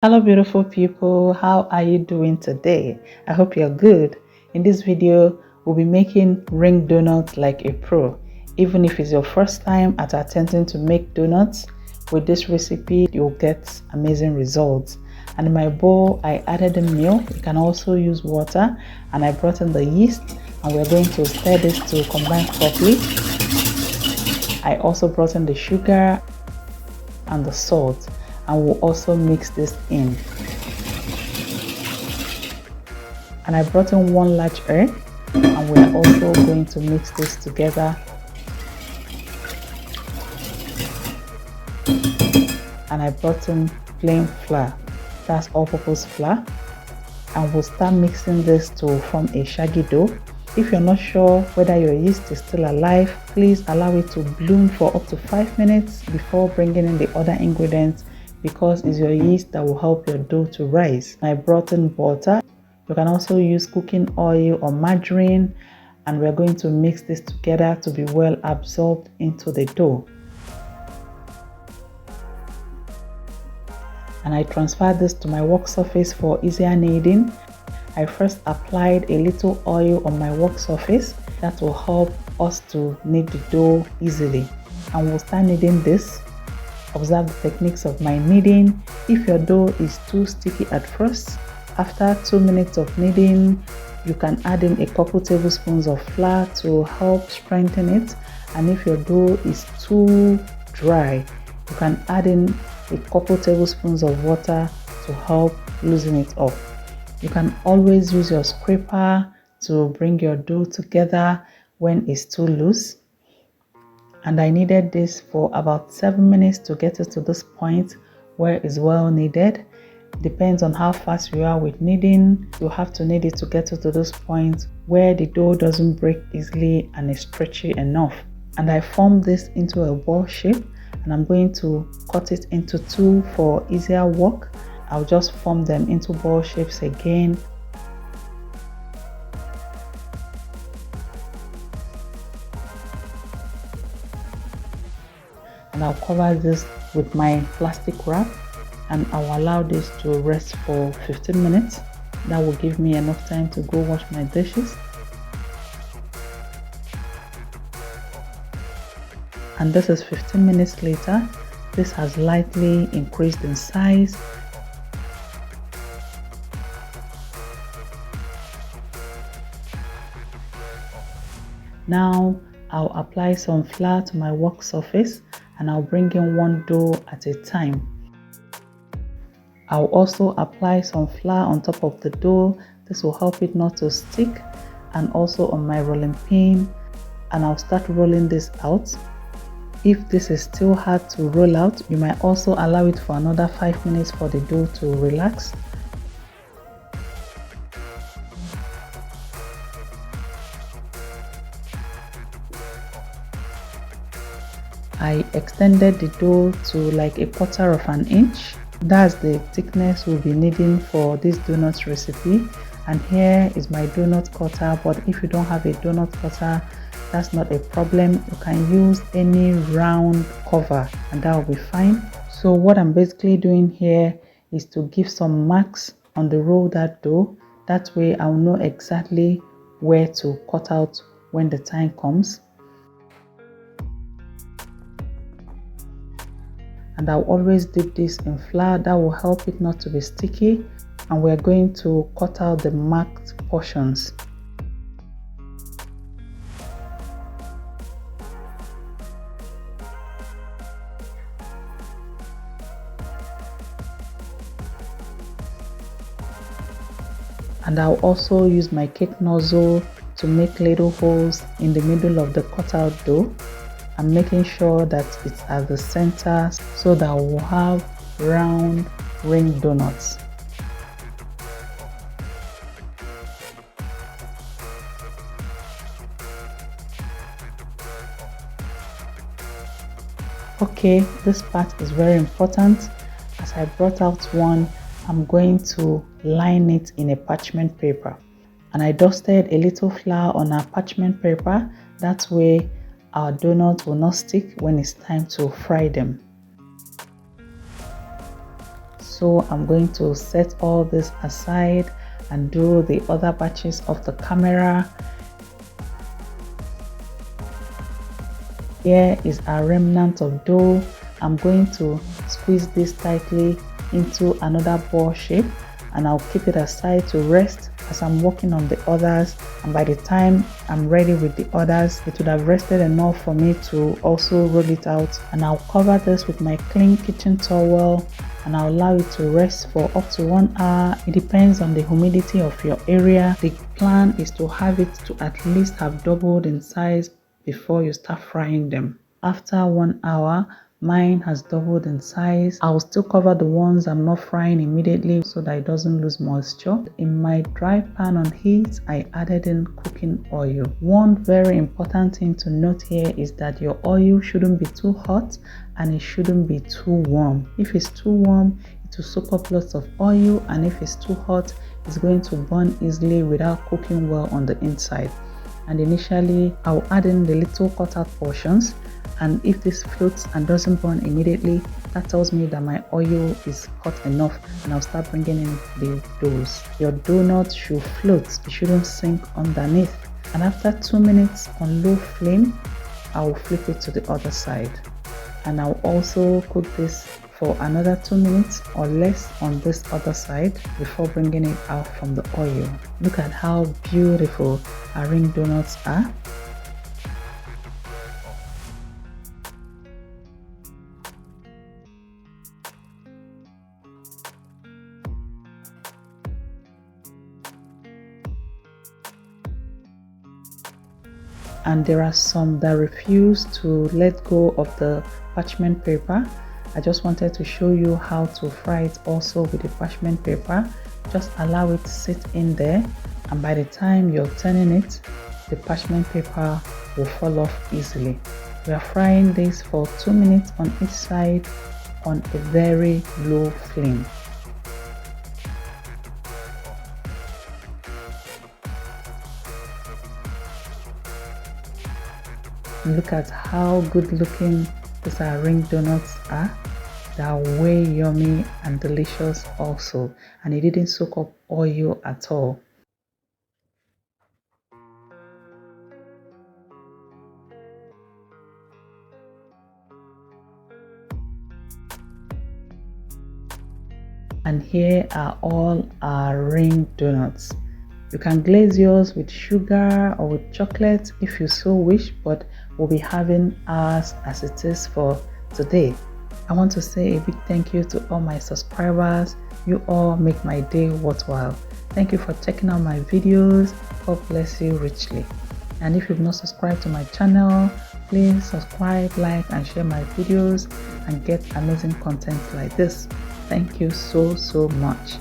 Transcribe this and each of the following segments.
Hello beautiful people, how are you doing today? I hope you're good. In this video, we'll be making ring donuts like a pro. Even if it's your first time at attempting to make donuts, with this recipe, you'll get amazing results. And in my bowl, I added the milk. You can also use water, and I brought in the yeast, and we're going to stir this to combine properly. I also brought in the sugar and the salt, and we'll also mix this in. And I brought in 1 large egg, and we're also going to mix this together. And I brought in plain flour, that's all-purpose flour, and we'll start mixing this to form a shaggy dough. If you're not sure whether your yeast is still alive, please allow it to bloom for up to 5 minutes before bringing in the other ingredients, because it's your yeast that will help your dough to rise. I brought in butter. You can also use cooking oil or margarine, and we're going to mix this together to be well absorbed into the dough. And I transferred this to my work surface for easier kneading. I first applied a little oil on my work surface. That will help us to knead the dough easily. And we'll start kneading this. Observe the techniques of my kneading. If your dough is too sticky at first, after 2 minutes of kneading, you can add in a couple tablespoons of flour to help strengthen it. And if your dough is too dry, you can add in a couple tablespoons of water to help loosen it up. You can always use your scraper to bring your dough together when it's too loose. And I kneaded this for about 7 minutes to get it to this point where it's well kneaded. Depends on how fast you are with kneading. You have to knead it to get it to this point where the dough doesn't break easily and is stretchy enough. And I formed this into a ball shape, and I'm going to cut it into 2 for easier work. I'll just form them into ball shapes again. And I'll cover this with my plastic wrap, and I'll allow this to rest for 15 minutes. That will give me enough time to go wash my dishes. And this is 15 minutes later. This has lightly increased in size. Now I'll apply some flour to my work surface, and I'll bring in 1 dough at a time. I'll also apply some flour on top of the dough. This will help it not to stick, and also on my rolling pin, and I'll start rolling this out. If this is still hard to roll out, you might also allow it for another 5 minutes for the dough to relax. I extended the dough to like 1/4 of an inch. That's the thickness we'll be needing for this donut recipe. And here is my donut cutter, but if you don't have a donut cutter, that's not a problem. You can use any round cover and that will be fine. So what I'm basically doing here is to give some marks on the rolled-out dough. That way I'll know exactly where to cut out when the time comes. And I'll always dip this in flour. That will help it not to be sticky. And we're going to cut out the marked portions. And I'll also use my cake nozzle to make little holes in the middle of the cut out dough. I'm making sure that it's at the center so that we'll have round ring donuts. Okay, this part is very important. As I brought out one, I'm going to line it in a parchment paper. And I dusted a little flour on our parchment paper. That way our donuts will not stick when it's time to fry them. So I'm going to set all this aside and do the other batches of the camera. Here is a remnant of dough. I'm going to squeeze this tightly into another ball shape, and I'll keep it aside to rest as I'm working on the others. And by the time I'm ready with the others, it would have rested enough for me to also roll it out. And I'll cover this with my clean kitchen towel, and I'll allow it to rest for up to 1 hour. It depends on the humidity of your area. The plan is to have it to at least have doubled in size before you start frying them. After 1 hour, mine has doubled in size. I'll still cover the ones I'm not frying immediately so that it doesn't lose moisture. In my dry pan on heat, I added in cooking oil. One very important thing to note here is that your oil shouldn't be too hot and it shouldn't be too warm. If it's too warm, it will soak up lots of oil, and if it's too hot, it's going to burn easily without cooking well on the inside. And initially, I'll add in the little cut out portions, and if this floats and doesn't burn immediately, that tells me that my oil is hot enough, and I'll start bringing in the doughs. Your donut should float, it shouldn't sink underneath. And after 2 minutes on low flame, I'll flip it to the other side, and I'll also cook this for another 2 minutes or less on this other side before bringing it out from the oil. Look at how beautiful our ring donuts are. And there are some that refuse to let go of the parchment paper. I just wanted to show you how to fry it also with the parchment paper. Just allow it to sit in there, and by the time you're turning it, the parchment paper will fall off easily. We are frying this for 2 minutes on each side on a very low flame. Look at how good looking these ring donuts are. They are way yummy and delicious also, and it didn't soak up oil at all. And here are all our ring donuts. You can glaze yours with sugar or with chocolate if you so wish, but we'll be having ours as it is for today. I want to say a big thank you to all my subscribers. You all make my day worthwhile. Thank you for checking out my videos. God bless you richly. And if you've not subscribed to my channel, please subscribe, like, and share my videos and get amazing content like this. Thank you so much.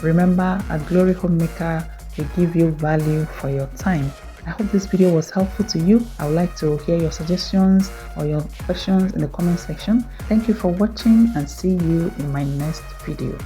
Remember, a Glory Homemaker will give you value for your time. I hope this video was helpful to you. I would like to hear your suggestions or your questions in the comment section. Thank you for watching, and see you in my next video.